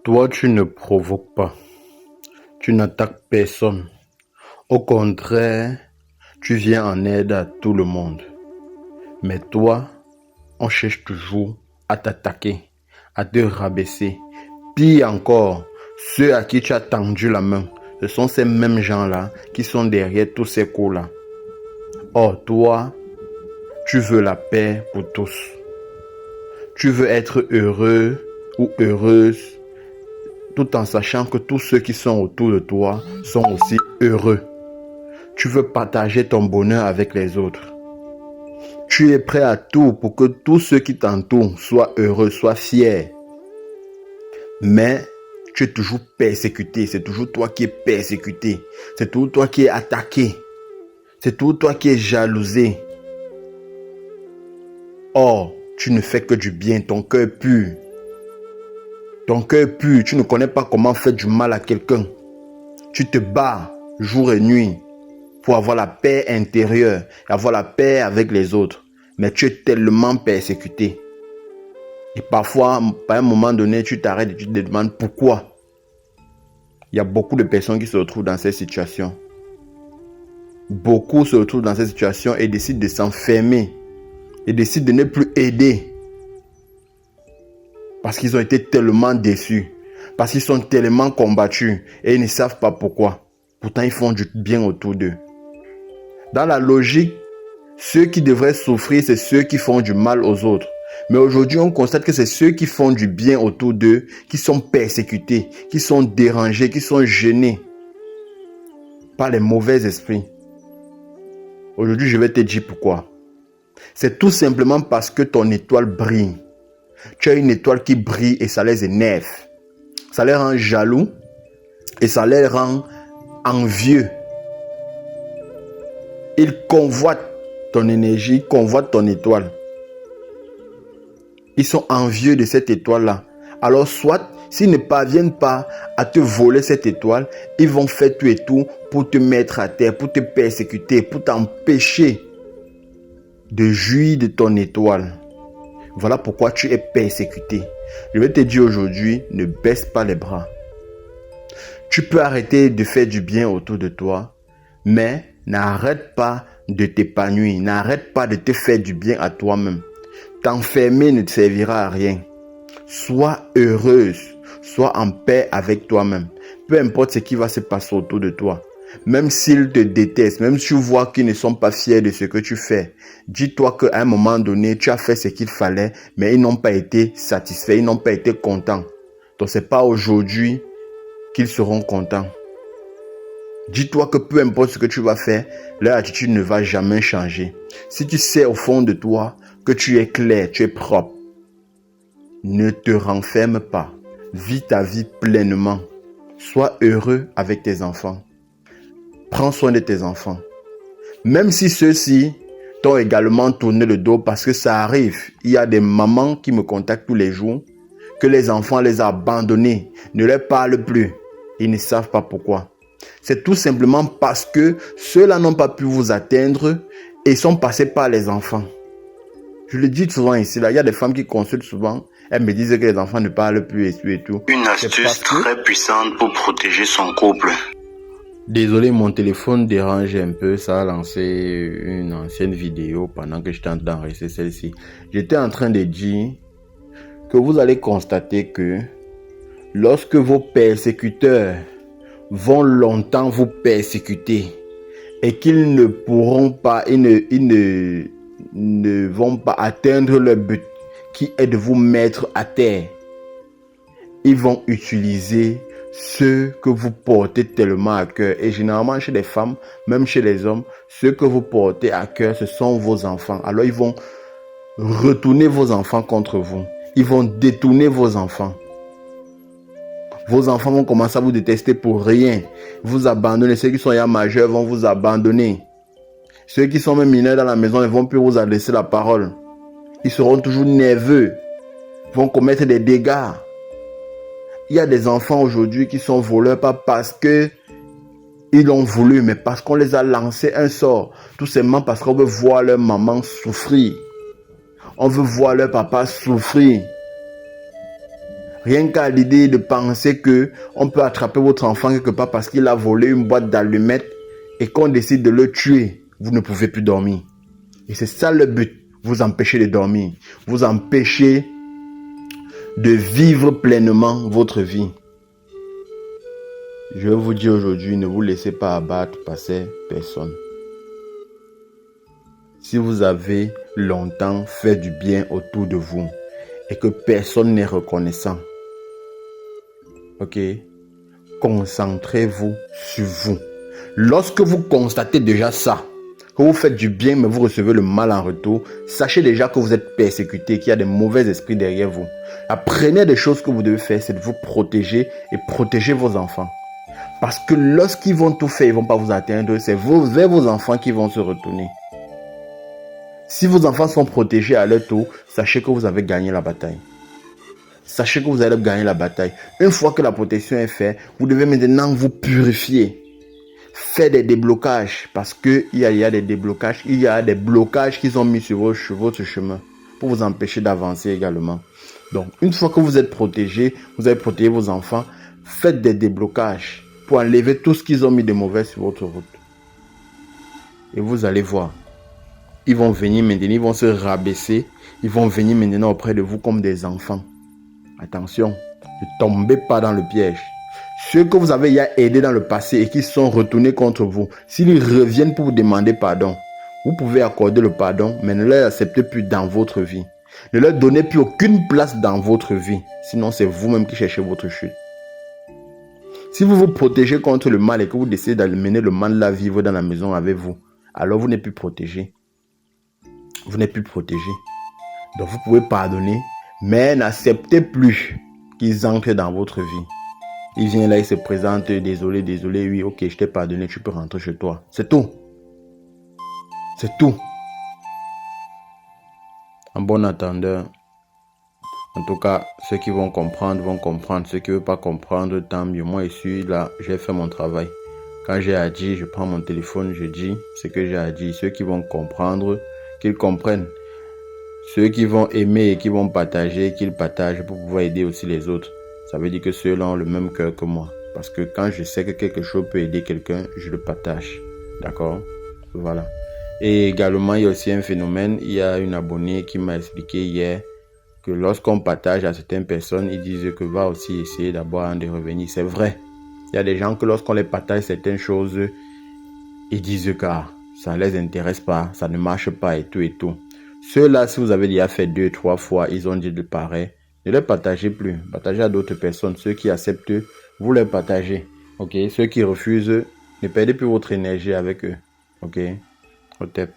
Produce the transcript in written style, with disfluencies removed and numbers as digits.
Toi, tu ne provoques pas, tu n'attaques personne. Au contraire, tu viens en aide à tout le monde. Mais toi, on cherche toujours à t'attaquer, à te rabaisser. Pire encore, ceux à qui tu as tendu la main, ce sont ces mêmes gens-là qui sont derrière tous ces coups-là. Or, toi, tu veux la paix pour tous. Tu veux être heureux ou heureuse, tout en sachant que tous ceux qui sont autour de toi sont aussi heureux. Tu veux partager ton bonheur avec les autres. Tu es prêt à tout pour que tous ceux qui t'entourent soient heureux, soient fiers. Mais tu es toujours persécuté. C'est toujours toi qui es persécuté. C'est toujours toi qui es attaqué. C'est toujours toi qui es jalousé. Or, tu ne fais que du bien. Ton cœur pur. Ton cœur pur. Tu ne connais pas comment faire du mal à quelqu'un. Tu te bats jour et nuit pour avoir la paix intérieure, avoir la paix avec les autres. Mais tu es tellement persécuté. Et parfois, à un moment donné, tu t'arrêtes et tu te demandes pourquoi. Il y a beaucoup de personnes qui se retrouvent dans cette situation. Beaucoup se retrouvent dans cette situation et décident de s'enfermer. Et décident de ne plus aider. Parce qu'ils ont été tellement déçus. Parce qu'ils sont tellement combattus. Et ils ne savent pas pourquoi. Pourtant, ils font du bien autour d'eux. Dans la logique, ceux qui devraient souffrir, c'est ceux qui font du mal aux autres. Mais aujourd'hui, on constate que c'est ceux qui font du bien autour d'eux, qui sont persécutés, qui sont dérangés, qui sont gênés par les mauvais esprits. Aujourd'hui, je vais te dire pourquoi. C'est tout simplement parce que ton étoile brille. Tu as une étoile qui brille et ça les énerve. Ça les rend jaloux et ça les rend envieux. Ils convoitent ton énergie, convoitent ton étoile. Ils sont envieux de cette étoile-là. Alors soit, s'ils ne parviennent pas à te voler cette étoile, ils vont faire tout et tout pour te mettre à terre, pour te persécuter, pour t'empêcher de jouir de ton étoile. Voilà pourquoi tu es persécuté. Je vais te dire aujourd'hui, ne baisse pas les bras. Tu peux arrêter de faire du bien autour de toi, mais n'arrête pas de t'épanouir, n'arrête pas de te faire du bien à toi-même. T'enfermer ne te servira à rien. Sois heureuse, sois en paix avec toi-même. Peu importe ce qui va se passer autour de toi. Même s'ils te détestent, même si tu vois qu'ils ne sont pas fiers de ce que tu fais, dis-toi qu'à un moment donné, tu as fait ce qu'il fallait, mais ils n'ont pas été satisfaits, ils n'ont pas été contents. Donc ce n'est pas aujourd'hui qu'ils seront contents. Dis-toi que peu importe ce que tu vas faire, leur attitude ne va jamais changer. Si tu sais au fond de toi que tu es clair, tu es propre, ne te renferme pas. Vis ta vie pleinement. Sois heureux avec tes enfants. Prends soin de tes enfants. Même si ceux-ci t'ont également tourné le dos parce que ça arrive. Il y a des mamans qui me contactent tous les jours que les enfants les ont abandonnés, ne leur parlent plus. Ils ne savent pas pourquoi. C'est tout simplement parce que ceux-là n'ont pas pu vous atteindre et sont passés par les enfants. Je le dis souvent ici, là, il y a des femmes qui consultent souvent. Elles me disent que les enfants ne parlent plus et tout. Une astuce très puissante pour protéger son couple. Désolé, mon téléphone dérange un peu. Ça a lancé une ancienne vidéo pendant que j'étais en train d'enregistrer celle-ci. J'étais en train de dire que vous allez constater que lorsque vos persécuteurs vont longtemps vous persécuter et qu'ils ne pourront pas, ils ne vont pas atteindre leur but qui est de vous mettre à terre, ils vont utiliser ce que vous portez tellement à cœur. Et généralement chez les femmes, même chez les hommes, ce que vous portez à cœur, ce sont vos enfants. Alors ils vont retourner vos enfants contre vous. Ils vont détourner vos enfants. Vos enfants vont commencer à vous détester pour rien. Vous abandonner. Ceux qui sont déjà majeurs vont vous abandonner. Ceux qui sont même mineurs dans la maison ne vont plus vous adresser la parole. Ils seront toujours nerveux. Ils vont commettre des dégâts. Il y a des enfants aujourd'hui qui sont voleurs pas parce que ils l'ont voulu, mais parce qu'on les a lancé un sort. Tout simplement parce qu'on veut voir leur maman souffrir. On veut voir leur papa souffrir. Rien qu'à l'idée de penser que on peut attraper votre enfant quelque part parce qu'il a volé une boîte d'allumettes et qu'on décide de le tuer, vous ne pouvez plus dormir. Et c'est ça le but, vous empêcher de dormir, vous empêcher de vivre pleinement votre vie. Je vais vous dire aujourd'hui, ne vous laissez pas abattre par ces personnes. Si vous avez longtemps fait du bien autour de vous et que personne n'est reconnaissant, ok, concentrez-vous sur vous. Lorsque vous constatez déjà ça, que vous faites du bien mais vous recevez le mal en retour, sachez déjà que vous êtes persécuté, qu'il y a des mauvais esprits derrière vous. La première des choses que vous devez faire, c'est de vous protéger et protéger vos enfants. Parce que lorsqu'ils vont tout faire, ils ne vont pas vous atteindre, c'est vers vos enfants qui vont se retourner. Si vos enfants sont protégés à leur tour, sachez que vous avez gagné la bataille. Sachez que vous allez gagner la bataille. Une fois que la protection est faite, vous devez maintenant vous purifier. Faire des déblocages. Parce qu'il y a des déblocages. Il y a des blocages qui sont mis sur votre chemin. Pour vous empêcher d'avancer également. Donc, une fois que vous êtes protégé, vous avez protégé vos enfants. Faites des déblocages. Pour enlever tout ce qu'ils ont mis de mauvais sur votre route. Et vous allez voir. Ils vont venir maintenant. Ils vont se rabaisser. Ils vont venir maintenant auprès de vous comme des enfants. Attention, ne tombez pas dans le piège. Ceux que vous avez aidés dans le passé et qui sont retournés contre vous, s'ils reviennent pour vous demander pardon, vous pouvez accorder le pardon, mais ne les acceptez plus dans votre vie. Ne leur donnez plus aucune place dans votre vie. Sinon, c'est vous-même qui cherchez votre chute. Si vous vous protégez contre le mal et que vous décidez d'amener le mal à vivre dans la maison avec vous, alors vous n'êtes plus protégé. Vous n'êtes plus protégé. Donc, vous pouvez pardonner. Mais n'acceptez plus qu'ils entrent dans votre vie. Ils viennent là, ils se présentent, désolé, oui, ok, je t'ai pardonné, tu peux rentrer chez toi. C'est tout. C'est tout. En bon attendeur, en tout cas, ceux qui vont comprendre. Ceux qui ne veulent pas comprendre, tant mieux. Moi, je suis là, j'ai fait mon travail. Quand j'ai à dire, je prends mon téléphone, je dis ce que j'ai à dire. Ceux qui vont comprendre, qu'ils comprennent. Ceux qui vont aimer et qui vont partager, qu'ils partagent pour pouvoir aider aussi les autres. Ça veut dire que ceux-là ont le même cœur que moi. Parce que quand je sais que quelque chose peut aider quelqu'un, je le partage. D'accord? Voilà. Et également, il y a aussi un phénomène. Il y a une abonnée qui m'a expliqué hier que lorsqu'on partage à certaines personnes, ils disent que va aussi essayer d'avoir des revenus. C'est vrai. Il y a des gens que lorsqu'on les partage certaines choses, ils disent que ça ne les intéresse pas, ça ne marche pas et tout et tout. Ceux-là, si vous avez déjà fait 2-3 fois, ils ont dit de pareil, ne les partagez plus. Partagez à d'autres personnes. Ceux qui acceptent, vous les partagez. Ok? Ceux qui refusent, ne perdez plus votre énergie avec eux. Ok? Au tep.